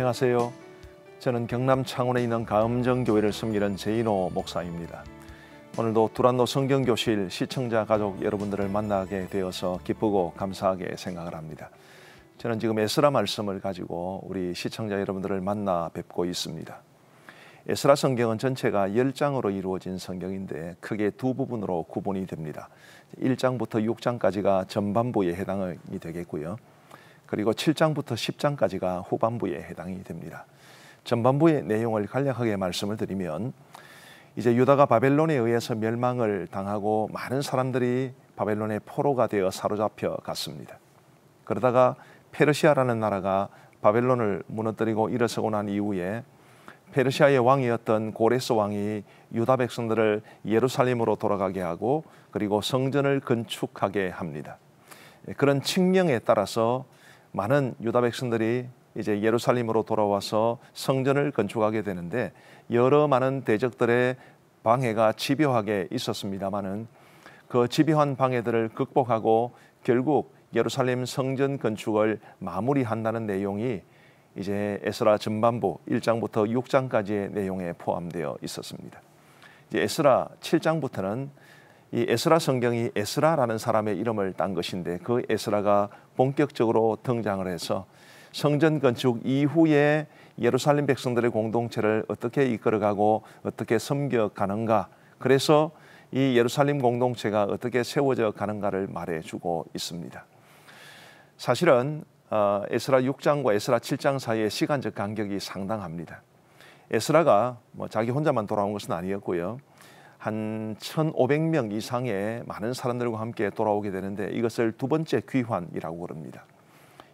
안녕하세요. 저는 경남 창원에 있는 가음정교회를 섬기는 제인호 목사입니다. 오늘도 두란노 성경교실 시청자 가족 여러분들을 만나게 되어서 기쁘고 감사하게 생각을 합니다. 저는 지금 에스라 말씀을 가지고 우리 시청자 여러분들을 만나 뵙고 있습니다. 에스라 성경은 전체가 10장으로 이루어진 성경인데 크게 두 부분으로 구분이 됩니다. 1장부터 6장까지가 전반부에 해당이 되겠고요. 그리고 7장부터 10장까지가 후반부에 해당이 됩니다. 전반부의 내용을 간략하게 말씀을 드리면 이제 유다가 바벨론에 의해서 멸망을 당하고 많은 사람들이 바벨론의 포로가 되어 사로잡혀 갔습니다. 그러다가 페르시아라는 나라가 바벨론을 무너뜨리고 일어서고 난 이후에 페르시아의 왕이었던 고레스 왕이 유다 백성들을 예루살렘으로 돌아가게 하고 그리고 성전을 건축하게 합니다. 그런 칙령에 따라서 많은 유다 백성들이 이제 예루살렘으로 돌아와서 성전을 건축하게 되는데 여러 많은 대적들의 방해가 집요하게 있었습니다마는 그 집요한 방해들을 극복하고 결국 예루살렘 성전 건축을 마무리한다는 내용이 이제 에스라 전반부 1장부터 6장까지의 내용에 포함되어 있었습니다. 이제 에스라 7장부터는 이 에스라 성경이 에스라라는 사람의 이름을 딴 것인데 그 에스라가 본격적으로 등장을 해서 성전 건축 이후에 예루살렘 백성들의 공동체를 어떻게 이끌어가고 어떻게 섬겨가는가, 그래서 이 예루살렘 공동체가 어떻게 세워져 가는가를 말해주고 있습니다. 사실은 에스라 6장과 에스라 7장 사이의 시간적 간격이 상당합니다. 에스라가 자기 혼자만 돌아온 것은 아니었고요. 한 1,500명 이상의 많은 사람들과 함께 돌아오게 되는데 이것을 두 번째 귀환이라고 부릅니다.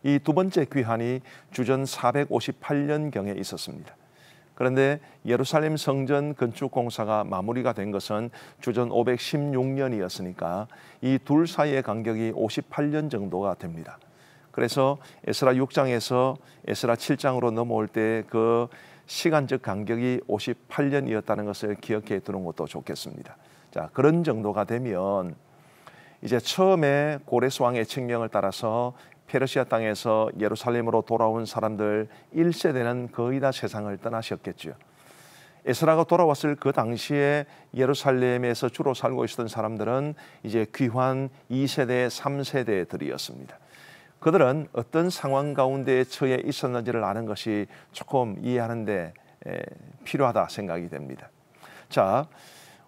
이 두 번째 귀환이 주전 458년경에 있었습니다. 그런데 예루살렘 성전 건축 공사가 마무리가 된 것은 주전 516년이었으니까 이 둘 사이의 간격이 58년 정도가 됩니다. 그래서 에스라 6장에서 에스라 7장으로 넘어올 때 그 시간적 간격이 58년이었다는 것을 기억해 두는 것도 좋겠습니다. 자, 그런 정도가 되면 이제 처음에 고레스 왕의 칙령을 따라서 페르시아 땅에서 예루살렘으로 돌아온 사람들 1세대는 거의 다 세상을 떠나셨겠죠. 에스라가 돌아왔을 그 당시에 예루살렘에서 주로 살고 있었던 사람들은 이제 귀환 2세대, 3세대들이었습니다. 그들은 어떤 상황 가운데 처해 있었는지를 아는 것이 조금 이해하는 데 필요하다 생각이 됩니다. 자,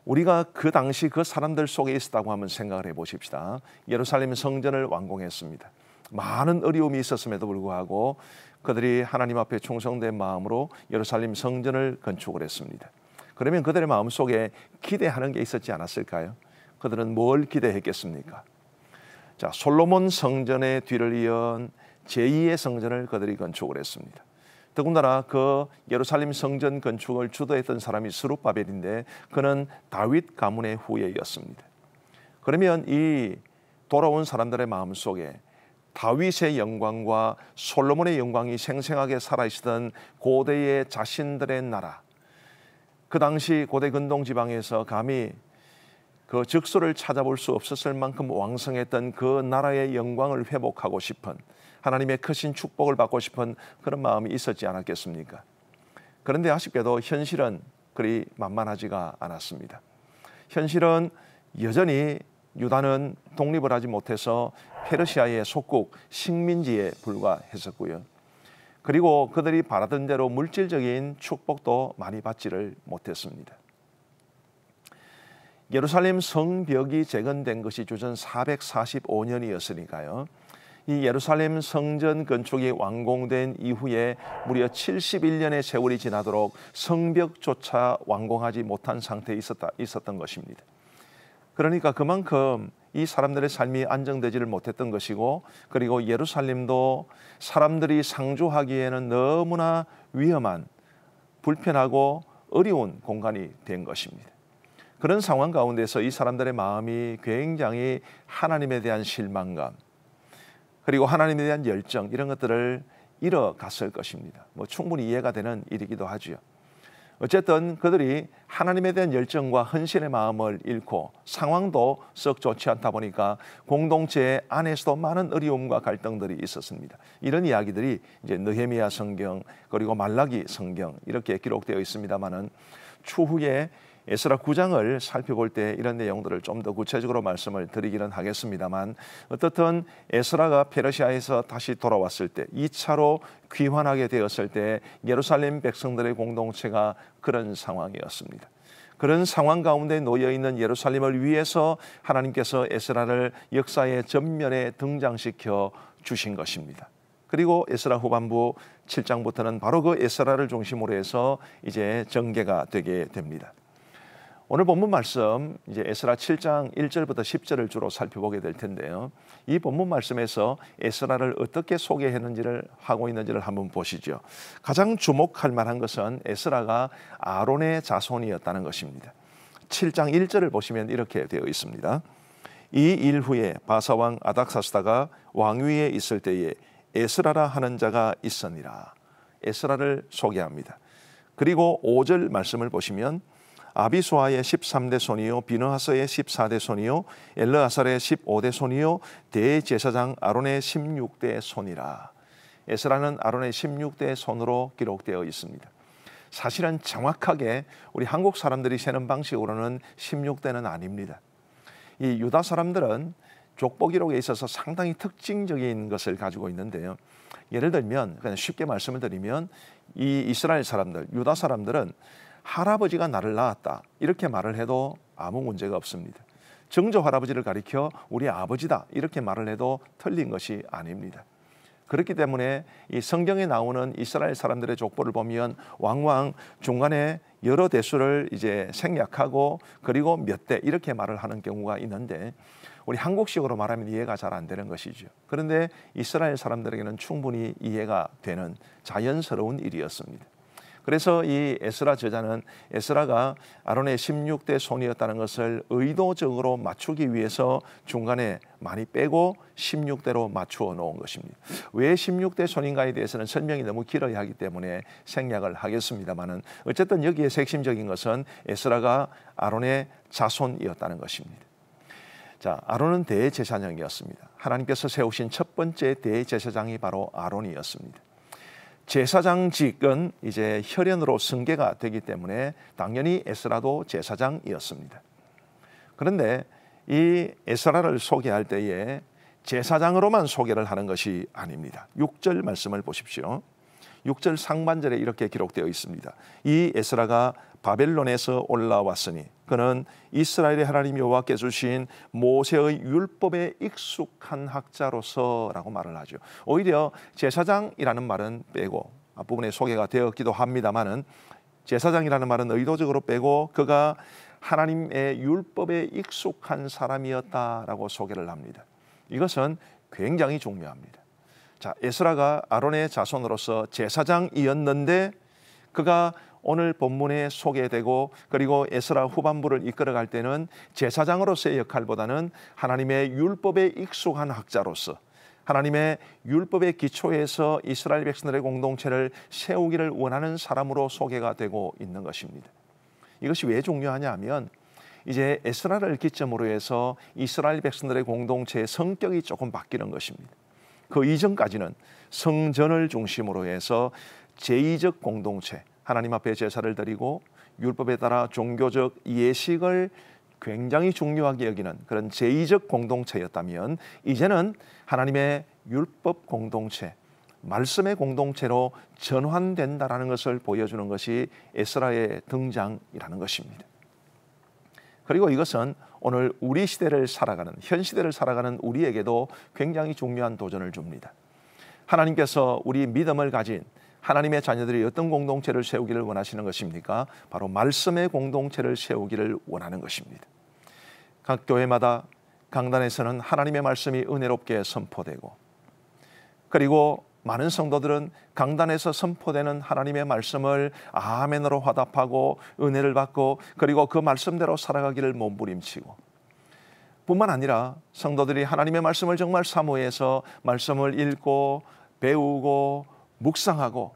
우리가 그 당시 그 사람들 속에 있었다고 한번 생각을 해보십시다. 예루살렘 성전을 완공했습니다. 많은 어려움이 있었음에도 불구하고 그들이 하나님 앞에 충성된 마음으로 예루살렘 성전을 건축을 했습니다. 그러면 그들의 마음속에 기대하는 게 있었지 않았을까요? 그들은 뭘 기대했겠습니까? 자, 솔로몬 성전의 뒤를 이은 제2의 성전을 그들이 건축을 했습니다. 더군다나 그 예루살렘 성전 건축을 주도했던 사람이 스룹바벨인데 그는 다윗 가문의 후예였습니다. 그러면 이 돌아온 사람들의 마음속에 다윗의 영광과 솔로몬의 영광이 생생하게 살아있었던 고대의 자신들의 나라, 그 당시 고대 근동 지방에서 감히 그 적소를 찾아볼 수 없었을 만큼 왕성했던 그 나라의 영광을 회복하고 싶은, 하나님의 크신 축복을 받고 싶은 그런 마음이 있었지 않았겠습니까? 그런데 아쉽게도 현실은 그리 만만하지가 않았습니다. 현실은 여전히 유다는 독립을 하지 못해서 페르시아의 속국 식민지에 불과했었고요. 그리고 그들이 바라던 대로 물질적인 축복도 많이 받지를 못했습니다. 예루살렘 성벽이 재건된 것이 주전 445년이었으니까요. 이 예루살렘 성전 건축이 완공된 이후에 무려 71년의 세월이 지나도록 성벽조차 완공하지 못한 상태에 있었던 것입니다. 그러니까 그만큼 이 사람들의 삶이 안정되지를 못했던 것이고, 그리고 예루살렘도 사람들이 상주하기에는 너무나 위험한, 불편하고 어려운 공간이 된 것입니다. 그런 상황 가운데서 이 사람들의 마음이 굉장히 하나님에 대한 실망감, 그리고 하나님에 대한 열정, 이런 것들을 잃어갔을 것입니다. 충분히 이해가 되는 일이기도 하죠. 어쨌든 그들이 하나님에 대한 열정과 헌신의 마음을 잃고 상황도 썩 좋지 않다 보니까 공동체 안에서도 많은 어려움과 갈등들이 있었습니다. 이런 이야기들이 이제 느헤미야 성경 그리고 말라기 성경 이렇게 기록되어 있습니다만은 추후에 에스라 9장을 살펴볼 때 이런 내용들을 좀 더 구체적으로 말씀을 드리기는 하겠습니다만 어떻든 에스라가 페르시아에서 다시 돌아왔을 때 2차로 귀환하게 되었을 때 예루살렘 백성들의 공동체가 그런 상황이었습니다. 그런 상황 가운데 놓여있는 예루살렘을 위해서 하나님께서 에스라를 역사의 전면에 등장시켜 주신 것입니다. 그리고 에스라 후반부 7장부터는 바로 그 에스라를 중심으로 해서 이제 전개가 되게 됩니다. 오늘 본문 말씀 이제 에스라 7장 1절부터 10절을 주로 살펴보게 될 텐데요. 이 본문 말씀에서 에스라를 어떻게 소개했는지를 하고 있는지를 한번 보시죠. 가장 주목할 만한 것은 에스라가 아론의 자손이었다는 것입니다. 7장 1절을 보시면 이렇게 되어 있습니다. 이 일 후에 바사왕 아닥사스다가 왕위에 있을 때에 에스라라 하는 자가 있었니라. 에스라를 소개합니다. 그리고 5절 말씀을 보시면 아비수아의 13대 손이요 비느하스의 14대 손이요 엘르아살의 15대 손이요 대제사장 아론의 16대 손이라. 에스라는 아론의 16대 손으로 기록되어 있습니다. 사실은 정확하게 우리 한국 사람들이 세는 방식으로는 16대는 아닙니다. 이 유다 사람들은 족보 기록에 있어서 상당히 특징적인 것을 가지고 있는데요. 예를 들면 그냥 쉽게 말씀을 드리면 이 이스라엘 사람들, 유다 사람들은 할아버지가 나를 낳았다 이렇게 말을 해도 아무 문제가 없습니다. 정조 할아버지를 가리켜 우리 아버지다 이렇게 말을 해도 틀린 것이 아닙니다. 그렇기 때문에 이 성경에 나오는 이스라엘 사람들의 족보를 보면 왕왕 중간에 여러 대수를 이제 생략하고 그리고 몇 대 이렇게 말을 하는 경우가 있는데 우리 한국식으로 말하면 이해가 잘 안 되는 것이죠. 그런데 이스라엘 사람들에게는 충분히 이해가 되는 자연스러운 일이었습니다. 그래서 이 에스라 저자는 에스라가 아론의 16대 손이었다는 것을 의도적으로 맞추기 위해서 중간에 많이 빼고 16대로 맞추어 놓은 것입니다. 왜 16대 손인가에 대해서는 설명이 너무 길어야 하기 때문에 생략을 하겠습니다만은 어쨌든 여기에 핵심적인 것은 에스라가 아론의 자손이었다는 것입니다. 자, 아론은 대제사장이었습니다. 하나님께서 세우신 첫 번째 대제사장이 바로 아론이었습니다. 제사장직은 이제 혈연으로 승계가 되기 때문에 당연히 에스라도 제사장이었습니다. 그런데 이 에스라를 소개할 때에 제사장으로만 소개를 하는 것이 아닙니다. 6절 말씀을 보십시오. 6절 상반절에 이렇게 기록되어 있습니다. 이 에스라가 바벨론에서 올라왔으니 그는 이스라엘의 하나님 여호와께 주신 모세의 율법에 익숙한 학자로서라고 말을 하죠. 오히려 제사장이라는 말은 빼고 앞부분에 소개가 되었기도 합니다만은 제사장이라는 말은 의도적으로 빼고 그가 하나님의 율법에 익숙한 사람이었다라고 소개를 합니다. 이것은 굉장히 중요합니다. 자, 에스라가 아론의 자손으로서 제사장이었는데 그가 오늘 본문에 소개되고 그리고 에스라 후반부를 이끌어갈 때는 제사장으로서의 역할보다는 하나님의 율법에 익숙한 학자로서 하나님의 율법의 기초에서 이스라엘 백성들의 공동체를 세우기를 원하는 사람으로 소개가 되고 있는 것입니다. 이것이 왜 중요하냐 하면 이제 에스라를 기점으로 해서 이스라엘 백성들의 공동체의 성격이 조금 바뀌는 것입니다. 그 이전까지는 성전을 중심으로 해서 제의적 공동체, 하나님 앞에 제사를 드리고 율법에 따라 종교적 예식을 굉장히 중요하게 여기는 그런 제의적 공동체였다면 이제는 하나님의 율법 공동체, 말씀의 공동체로 전환된다라는 것을 보여주는 것이 에스라의 등장이라는 것입니다. 그리고 이것은 오늘 우리 시대를 살아가는, 현 시대를 살아가는 우리에게도 굉장히 중요한 도전을 줍니다. 하나님께서 우리 믿음을 가진 하나님의 자녀들이 어떤 공동체를 세우기를 원하시는 것입니까? 바로 말씀의 공동체를 세우기를 원하는 것입니다. 각 교회마다 강단에서는 하나님의 말씀이 은혜롭게 선포되고 그리고 많은 성도들은 강단에서 선포되는 하나님의 말씀을 아멘으로 화답하고 은혜를 받고 그리고 그 말씀대로 살아가기를 몸부림치고 뿐만 아니라 성도들이 하나님의 말씀을 정말 사모해서 말씀을 읽고 배우고 묵상하고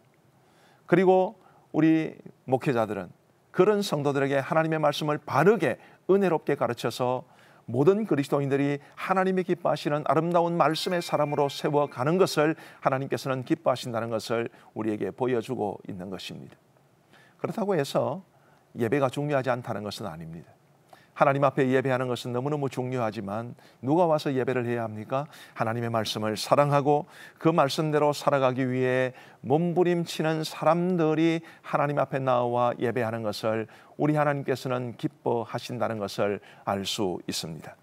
그리고 우리 목회자들은 그런 성도들에게 하나님의 말씀을 바르게 은혜롭게 가르쳐서 모든 그리스도인들이 하나님이 기뻐하시는 아름다운 말씀의 사람으로 세워가는 것을 하나님께서는 기뻐하신다는 것을 우리에게 보여주고 있는 것입니다. 그렇다고 해서 예배가 중요하지 않다는 것은 아닙니다. 하나님 앞에 예배하는 것은 너무너무 중요하지만 누가 와서 예배를 해야 합니까? 하나님의 말씀을 사랑하고 그 말씀대로 살아가기 위해 몸부림치는 사람들이 하나님 앞에 나와 예배하는 것을 우리 하나님께서는 기뻐하신다는 것을 알 수 있습니다.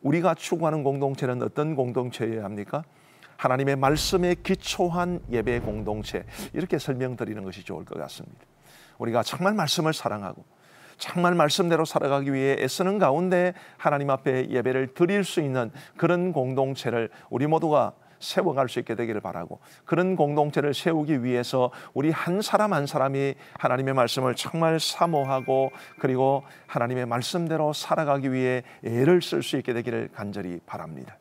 우리가 추구하는 공동체는 어떤 공동체여야 합니까? 하나님의 말씀에 기초한 예배 공동체, 이렇게 설명드리는 것이 좋을 것 같습니다. 우리가 정말 말씀을 사랑하고 정말 말씀대로 살아가기 위해 애쓰는 가운데 하나님 앞에 예배를 드릴 수 있는 그런 공동체를 우리 모두가 세워갈 수 있게 되기를 바라고, 그런 공동체를 세우기 위해서 우리 한 사람 한 사람이 하나님의 말씀을 정말 사모하고 그리고 하나님의 말씀대로 살아가기 위해 애를 쓸 수 있게 되기를 간절히 바랍니다.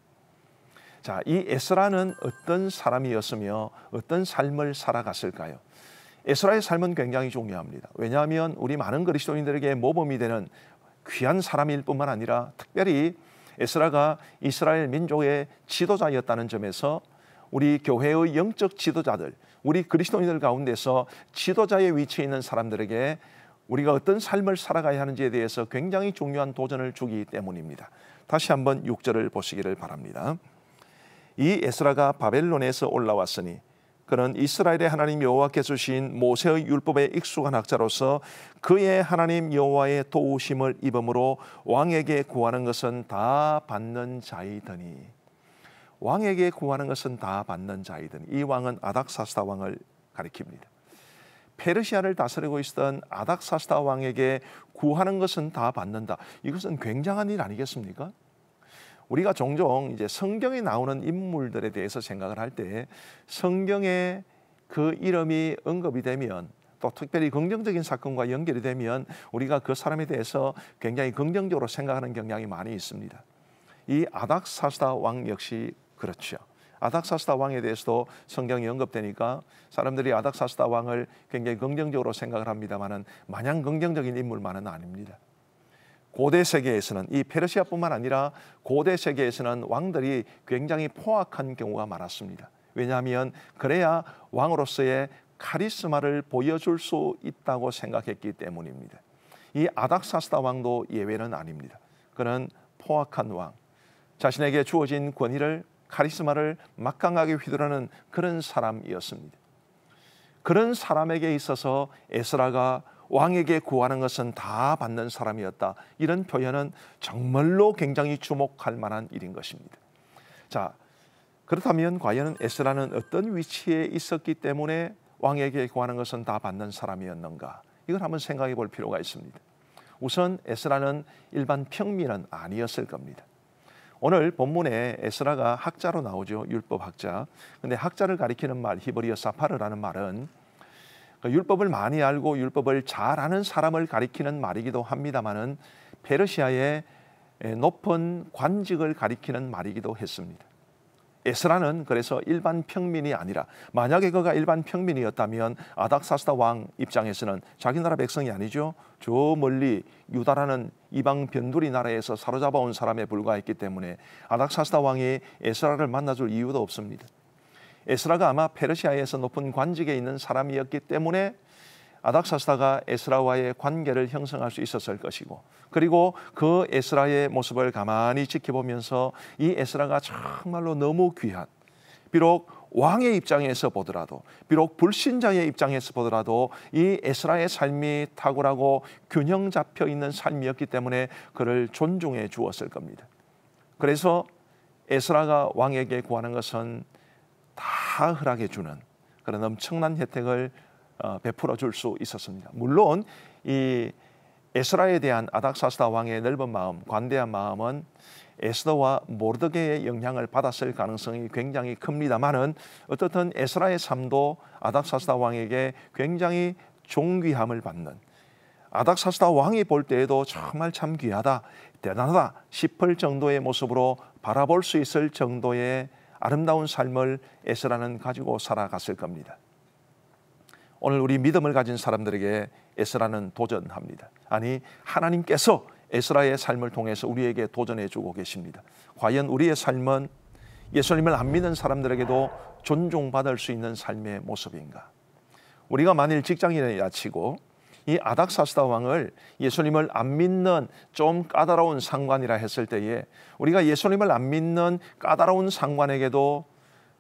자, 이 에스라는 어떤 사람이었으며 어떤 삶을 살아갔을까요? 에스라의 삶은 굉장히 중요합니다. 왜냐하면 우리 많은 그리스도인들에게 모범이 되는 귀한 사람일 뿐만 아니라 특별히 에스라가 이스라엘 민족의 지도자였다는 점에서 우리 교회의 영적 지도자들, 우리 그리스도인들 가운데서 지도자의 위치에 있는 사람들에게 우리가 어떤 삶을 살아가야 하는지에 대해서 굉장히 중요한 도전을 주기 때문입니다. 다시 한번 6절을 보시기를 바랍니다. 이 에스라가 바벨론에서 올라왔으니 그는 이스라엘의 하나님 여호와께서 주신 모세의 율법에 익숙한 학자로서 그의 하나님 여호와의 도우심을 입음으로 왕에게 구하는 것은 다 받는 자이더니. 왕에게 구하는 것은 다 받는 자이더니. 이 왕은 아닥사스다 왕을 가리킵니다. 페르시아를 다스리고 있었던 아닥사스다 왕에게 구하는 것은 다 받는다. 이것은 굉장한 일 아니겠습니까? 우리가 종종 이제 성경에 나오는 인물들에 대해서 생각을 할 때 성경에 그 이름이 언급이 되면 또 특별히 긍정적인 사건과 연결이 되면 우리가 그 사람에 대해서 굉장히 긍정적으로 생각하는 경향이 많이 있습니다. 이 아닥사스다 왕 역시 그렇죠. 아닥사스다 왕에 대해서도 성경이 언급되니까 사람들이 아닥사스다 왕을 굉장히 긍정적으로 생각을 합니다만은 마냥 긍정적인 인물만은 아닙니다. 고대 세계에서는 이 페르시아뿐만 아니라 고대 세계에서는 왕들이 굉장히 포악한 경우가 많았습니다. 왜냐하면 그래야 왕으로서의 카리스마를 보여줄 수 있다고 생각했기 때문입니다. 이 아닥사스다 왕도 예외는 아닙니다. 그는 포악한 왕, 자신에게 주어진 권위를 카리스마를 막강하게 휘두르는 그런 사람이었습니다. 그런 사람에게 있어서 에스라가 왕에게 구하는 것은 다 받는 사람이었다. 이런 표현은 정말로 굉장히 주목할 만한 일인 것입니다. 자, 그렇다면 과연 에스라는 어떤 위치에 있었기 때문에 왕에게 구하는 것은 다 받는 사람이었는가? 이걸 한번 생각해 볼 필요가 있습니다. 우선 에스라는 일반 평민은 아니었을 겁니다. 오늘 본문에 에스라가 학자로 나오죠. 율법 학자. 근데 학자를 가리키는 말, 히브리어 사파르라는 말은 율법을 많이 알고 율법을 잘 아는 사람을 가리키는 말이기도 합니다만은 페르시아의 높은 관직을 가리키는 말이기도 했습니다. 에스라는 그래서 일반 평민이 아니라, 만약에 그가 일반 평민이었다면 아닥사스다 왕 입장에서는 자기 나라 백성이 아니죠. 저 멀리 유다라는 이방 변두리 나라에서 사로잡아 온 사람에 불과했기 때문에 아닥사스다 왕이 에스라를 만나줄 이유도 없습니다. 에스라가 아마 페르시아에서 높은 관직에 있는 사람이었기 때문에 아닥사스다가 에스라와의 관계를 형성할 수 있었을 것이고, 그리고 그 에스라의 모습을 가만히 지켜보면서 이 에스라가 정말로 너무 귀한, 비록 왕의 입장에서 보더라도, 비록 불신자의 입장에서 보더라도 이 에스라의 삶이 탁월하고 균형 잡혀 있는 삶이었기 때문에 그를 존중해 주었을 겁니다. 그래서 에스라가 왕에게 구하는 것은 다 허락해 주는 그런 엄청난 혜택을 베풀어 줄 수 있었습니다. 물론 이 에스라에 대한 아닥사스다 왕의 넓은 마음, 관대한 마음은 에스더와 모르드게의 영향을 받았을 가능성이 굉장히 큽니다만은 어떻든 에스라의 삶도 아닥사스다 왕에게 굉장히 존귀함을 받는, 아닥사스다 왕이 볼 때에도 정말 참 귀하다, 대단하다 싶을 정도의 모습으로 바라볼 수 있을 정도의 아름다운 삶을 에스라는 가지고 살아갔을 겁니다. 오늘 우리 믿음을 가진 사람들에게 에스라는 도전합니다. 아니, 하나님께서 에스라의 삶을 통해서 우리에게 도전해 주고 계십니다. 과연 우리의 삶은 예수님을 안 믿는 사람들에게도 존중받을 수 있는 삶의 모습인가? 우리가 만일 직장인이라 치고 이 아닥사스다 왕을 예수님을 안 믿는 좀 까다로운 상관이라 했을 때에 우리가 예수님을 안 믿는 까다로운 상관에게도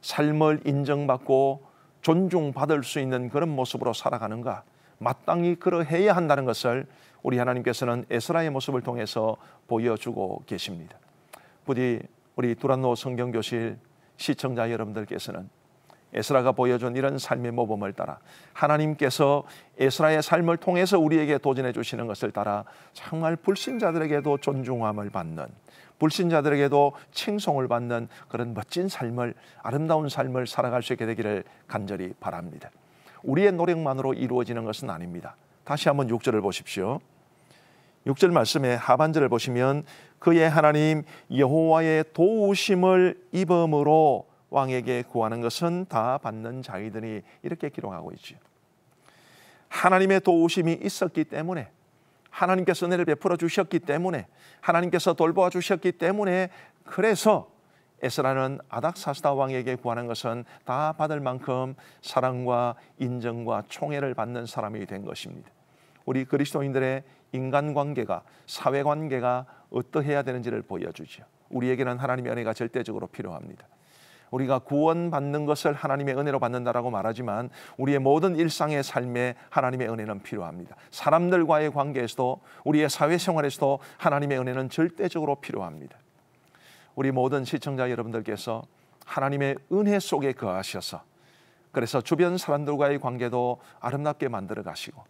삶을 인정받고 존중받을 수 있는 그런 모습으로 살아가는가? 마땅히 그러해야 한다는 것을 우리 하나님께서는 에스라의 모습을 통해서 보여주고 계십니다. 부디 우리 두란노 성경교실 시청자 여러분들께서는 에스라가 보여준 이런 삶의 모범을 따라 하나님께서 에스라의 삶을 통해서 우리에게 도전해 주시는 것을 따라 정말 불신자들에게도 존중함을 받는, 불신자들에게도 칭송을 받는 그런 멋진 삶을, 아름다운 삶을 살아갈 수 있게 되기를 간절히 바랍니다. 우리의 노력만으로 이루어지는 것은 아닙니다. 다시 한번 6절을 보십시오. 6절 말씀의 하반절을 보시면 그의 하나님 여호와의 도우심을 입음으로 왕에게 구하는 것은 다 받는 자이더니 이렇게 기록하고 있죠. 하나님의 도우심이 있었기 때문에, 하나님께서 은혜를 베풀어 주셨기 때문에, 하나님께서 돌보아 주셨기 때문에, 그래서 에스라는 아닥사스다 왕에게 구하는 것은 다 받을 만큼 사랑과 인정과 총애를 받는 사람이 된 것입니다. 우리 그리스도인들의 인간관계가, 사회관계가 어떠해야 되는지를 보여주죠. 우리에게는 하나님의 은혜가 절대적으로 필요합니다. 우리가 구원받는 것을 하나님의 은혜로 받는다라고 말하지만 우리의 모든 일상의 삶에 하나님의 은혜는 필요합니다. 사람들과의 관계에서도, 우리의 사회생활에서도 하나님의 은혜는 절대적으로 필요합니다. 우리 모든 시청자 여러분들께서 하나님의 은혜 속에 거하셔서, 그래서 주변 사람들과의 관계도 아름답게 만들어 가시고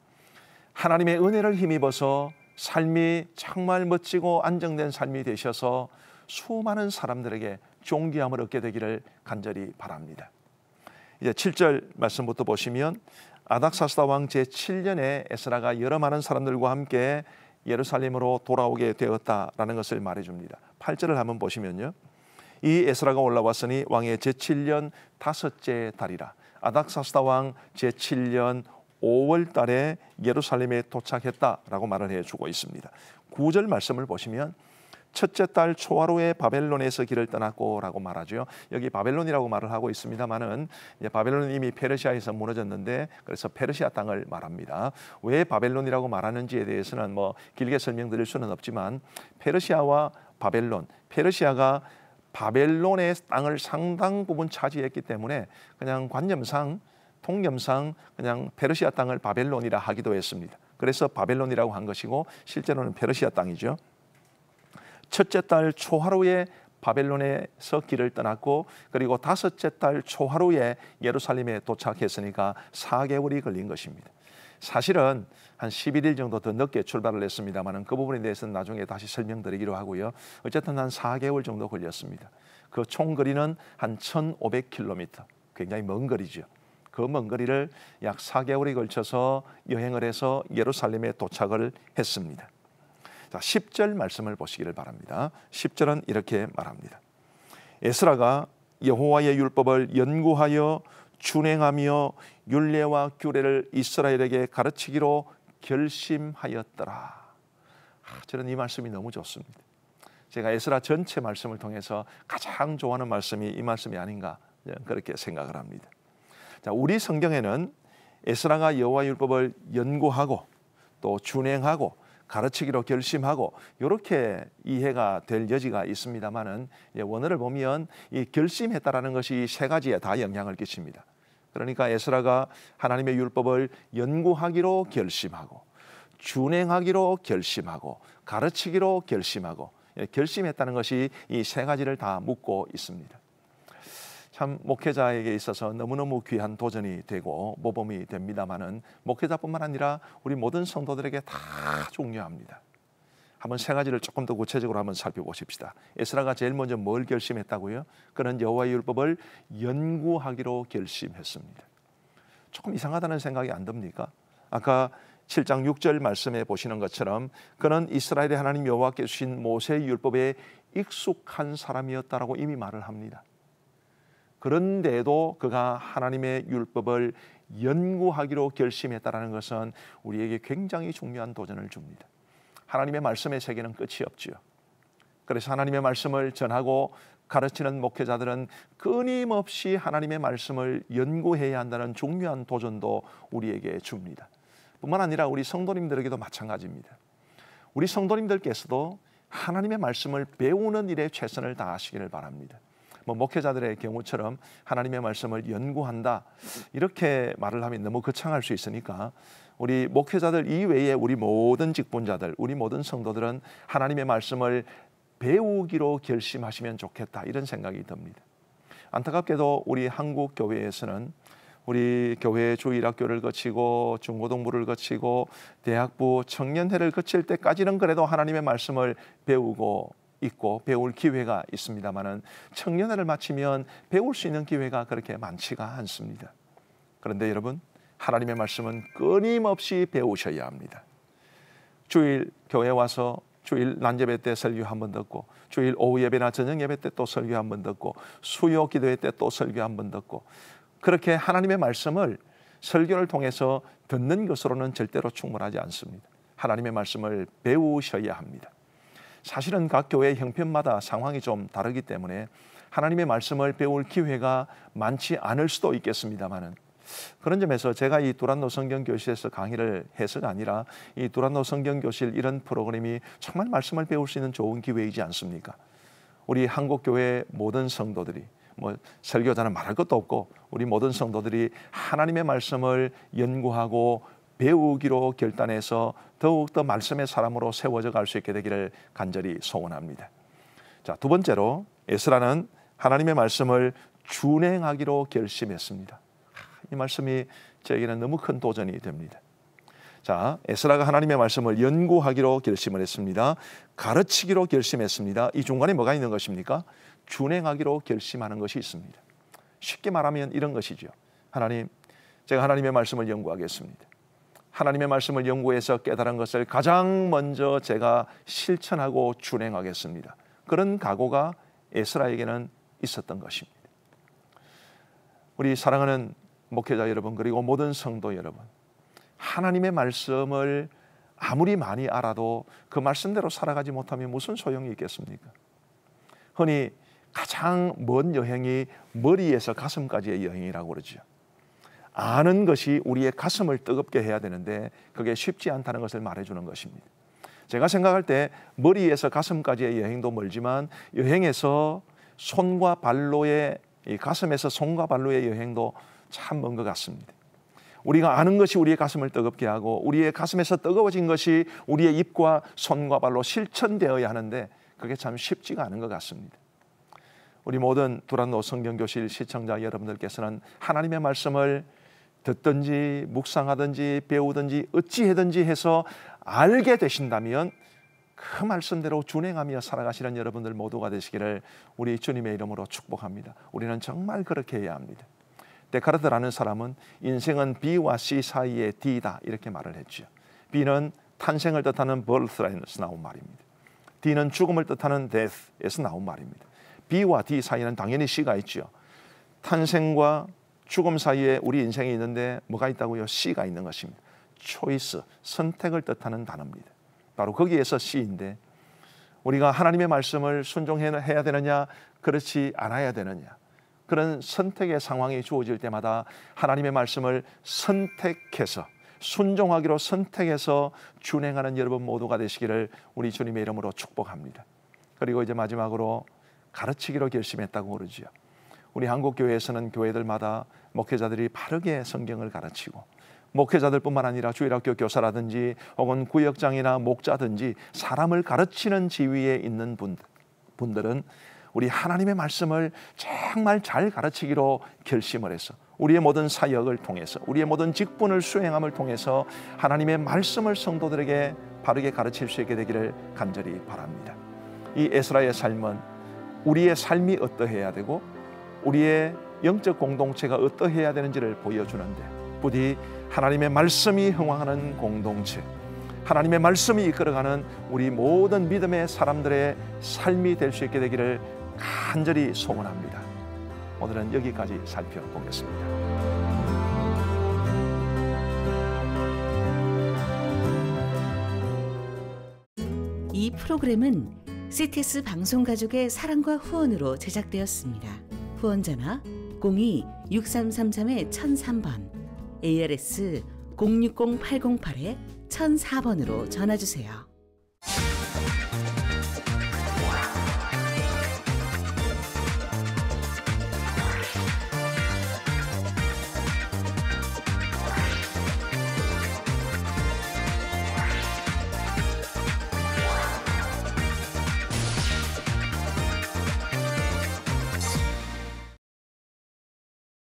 하나님의 은혜를 힘입어서 삶이 정말 멋지고 안정된 삶이 되셔서 수많은 사람들에게 존귀함을 얻게 되기를 간절히 바랍니다. 이제 7절 말씀부터 보시면 아닥사스다 왕 제7년에 에스라가 여러 많은 사람들과 함께 예루살렘으로 돌아오게 되었다라는 것을 말해줍니다. 8절을 한번 보시면요. 이 에스라가 올라왔으니 왕의 제7년 5째 달이라. 아닥사스다 왕 제7년 5월 달에 예루살렘에 도착했다라고 말을 해주고 있습니다. 9절 말씀을 보시면 첫째 달 초하루에 바벨론에서 길을 떠났고 라고 말하죠. 여기 바벨론이라고 말을 하고 있습니다만은 바벨론은 이미 페르시아에서 무너졌는데 그래서 페르시아 땅을 말합니다. 왜 바벨론이라고 말하는지에 대해서는 뭐 길게 설명드릴 수는 없지만 페르시아와 바벨론, 페르시아가 바벨론의 땅을 상당 부분 차지했기 때문에 그냥 관념상, 통념상 그냥 페르시아 땅을 바벨론이라 하기도 했습니다. 그래서 바벨론이라고 한 것이고 실제로는 페르시아 땅이죠. 첫째 달 초하루에 바벨론에서 길을 떠났고 그리고 5째 달 초하루에 예루살렘에 도착했으니까 4개월이 걸린 것입니다. 사실은 한 11일 정도 더 늦게 출발을 했습니다만 그 부분에 대해서는 나중에 다시 설명드리기로 하고요. 어쨌든 한 4개월 정도 걸렸습니다. 그 총 거리는 한 1,500km, 굉장히 먼 거리죠. 그 먼 거리를 약 4개월이 걸쳐서 여행을 해서 예루살렘에 도착을 했습니다. 자, 10절 말씀을 보시기를 바랍니다. 10절은 이렇게 말합니다. 에스라가 여호와의 율법을 연구하여 준행하며 율례와 규례를 이스라엘에게 가르치기로 결심하였더라. 저는 이 말씀이 너무 좋습니다. 제가 에스라 전체 말씀을 통해서 가장 좋아하는 말씀이 이 말씀이 아닌가 그렇게 생각을 합니다. 자, 우리 성경에는 에스라가 여호와의 율법을 연구하고 또 준행하고 가르치기로 결심하고 이렇게 이해가 될 여지가 있습니다만은 원어를 보면 이 결심했다라는 것이 세 가지에 다 영향을 끼칩니다. 그러니까 에스라가 하나님의 율법을 연구하기로 결심하고 준행하기로 결심하고 가르치기로 결심하고 결심했다는 것이 이 세 가지를 다 묻고 있습니다. 참 목회자에게 있어서 너무너무 귀한 도전이 되고 모범이 됩니다마는 목회자뿐만 아니라 우리 모든 성도들에게 다 중요합니다. 한번 세 가지를 조금 더 구체적으로 한번 살펴보십시다. 에스라가 제일 먼저 뭘 결심했다고요? 그는 여호와의 율법을 연구하기로 결심했습니다. 조금 이상하다는 생각이 안 듭니까? 아까 7장 6절 말씀에 보시는 것처럼 그는 이스라엘의 하나님 여호와께 주신 모세의 율법에 익숙한 사람이었다라고 이미 말을 합니다. 그런데도 그가 하나님의 율법을 연구하기로 결심했다는 것은 우리에게 굉장히 중요한 도전을 줍니다. 하나님의 말씀의 세계는 끝이 없지요. 그래서 하나님의 말씀을 전하고 가르치는 목회자들은 끊임없이 하나님의 말씀을 연구해야 한다는 중요한 도전도 우리에게 줍니다. 뿐만 아니라 우리 성도님들에게도 마찬가지입니다. 우리 성도님들께서도 하나님의 말씀을 배우는 일에 최선을 다하시기를 바랍니다. 목회자들의 경우처럼 하나님의 말씀을 연구한다 이렇게 말을 하면 너무 거창할 수 있으니까 우리 목회자들 이외에 우리 모든 직분자들, 우리 모든 성도들은 하나님의 말씀을 배우기로 결심하시면 좋겠다 이런 생각이 듭니다. 안타깝게도 우리 한국 교회에서는 우리 교회 주일학교를 거치고 중고등부를 거치고 대학부 청년회를 거칠 때까지는 그래도 하나님의 말씀을 배우고 있고 배울 기회가 있습니다만은 청년회를 마치면 배울 수 있는 기회가 그렇게 많지가 않습니다. 그런데 여러분, 하나님의 말씀은 끊임없이 배우셔야 합니다. 주일 교회 와서 주일 난예배 때 설교 한번 듣고 주일 오후 예배나 저녁 예배 때 또 설교 한번 듣고 수요 기도회 때 또 설교 한번 듣고 그렇게 하나님의 말씀을 설교를 통해서 듣는 것으로는 절대로 충분하지 않습니다. 하나님의 말씀을 배우셔야 합니다. 사실은 각 교회 형편마다 상황이 좀 다르기 때문에 하나님의 말씀을 배울 기회가 많지 않을 수도 있겠습니다만은 그런 점에서 제가 이 두란노 성경교실에서 강의를 해서가 아니라 이 두란노 성경교실 이런 프로그램이 정말 말씀을 배울 수 있는 좋은 기회이지 않습니까? 우리 한국교회 모든 성도들이 설교자는 말할 것도 없고 우리 모든 성도들이 하나님의 말씀을 연구하고 배우기로 결단해서 더욱더 말씀의 사람으로 세워져 갈 수 있게 되기를 간절히 소원합니다. 자, 두 번째로 에스라는 하나님의 말씀을 준행하기로 결심했습니다. 이 말씀이 저에게는 너무 큰 도전이 됩니다. 자, 에스라가 하나님의 말씀을 연구하기로 결심을 했습니다. 가르치기로 결심했습니다. 이 중간에 뭐가 있는 것입니까? 준행하기로 결심하는 것이 있습니다. 쉽게 말하면 이런 것이죠. 하나님, 제가 하나님의 말씀을 연구하겠습니다. 하나님의 말씀을 연구해서 깨달은 것을 가장 먼저 제가 실천하고 준행하겠습니다. 그런 각오가 에스라에게는 있었던 것입니다. 우리 사랑하는 목회자 여러분, 그리고 모든 성도 여러분, 하나님의 말씀을 아무리 많이 알아도 그 말씀대로 살아가지 못하면 무슨 소용이 있겠습니까? 흔히 가장 먼 여행이 머리에서 가슴까지의 여행이라고 그러죠. 아는 것이 우리의 가슴을 뜨겁게 해야 되는데 그게 쉽지 않다는 것을 말해주는 것입니다. 제가 생각할 때 머리에서 가슴까지의 여행도 멀지만 여행에서 손과 발로의 가슴에서 손과 발로의 여행도 참 먼 것 같습니다. 우리가 아는 것이 우리의 가슴을 뜨겁게 하고 우리의 가슴에서 뜨거워진 것이 우리의 입과 손과 발로 실천되어야 하는데 그게 참 쉽지가 않은 것 같습니다. 우리 모든 두란노 성경교실 시청자 여러분들께서는 하나님의 말씀을 듣든지 묵상하든지 배우든지 어찌하든지 해서 알게 되신다면 그 말씀대로 준행하며 살아가시는 여러분들 모두가 되시기를 우리 주님의 이름으로 축복합니다. 우리는 정말 그렇게 해야 합니다. 데카르트라는 사람은 인생은 B와 C 사이의 D다 이렇게 말을 했죠. B는 탄생을 뜻하는 birth에서 나온 말입니다. D는 죽음을 뜻하는 death에서 나온 말입니다. B와 D 사이에는 당연히 C가 있죠. 탄생과 죽음 사이에 우리 인생이 있는데 뭐가 있다고요? C가 있는 것입니다. 초이스, 선택을 뜻하는 단어입니다. 바로 거기에서 C인데 우리가 하나님의 말씀을 순종해야 되느냐 그렇지 않아야 되느냐 그런 선택의 상황이 주어질 때마다 하나님의 말씀을 선택해서 순종하기로 선택해서 준행하는 여러분 모두가 되시기를 우리 주님의 이름으로 축복합니다. 그리고 이제 마지막으로 가르치기로 결심했다고 그러죠. 우리 한국교회에서는 교회들마다 목회자들이 바르게 성경을 가르치고 목회자들뿐만 아니라 주일학교 교사라든지 혹은 구역장이나 목자든지 사람을 가르치는 지위에 있는 분들은 우리 하나님의 말씀을 정말 잘 가르치기로 결심을 해서 우리의 모든 사역을 통해서 우리의 모든 직분을 수행함을 통해서 하나님의 말씀을 성도들에게 바르게 가르칠 수 있게 되기를 간절히 바랍니다. 이 에스라의 삶은 우리의 삶이 어떠해야 되고 우리의 영적 공동체가 어떠해야 되는지를 보여주는데 부디 하나님의 말씀이 흥황하는 공동체, 하나님의 말씀이 이끌어가는 우리 모든 믿음의 사람들의 삶이 될 수 있게 되기를 간절히 소원합니다. 오늘은 여기까지 살펴보겠습니다. 이 프로그램은 CTS 방송가족의 사랑과 후원으로 제작되었습니다. 후원 전화 02-6333-1003번, ARS 060-808-1004번으로 전화주세요.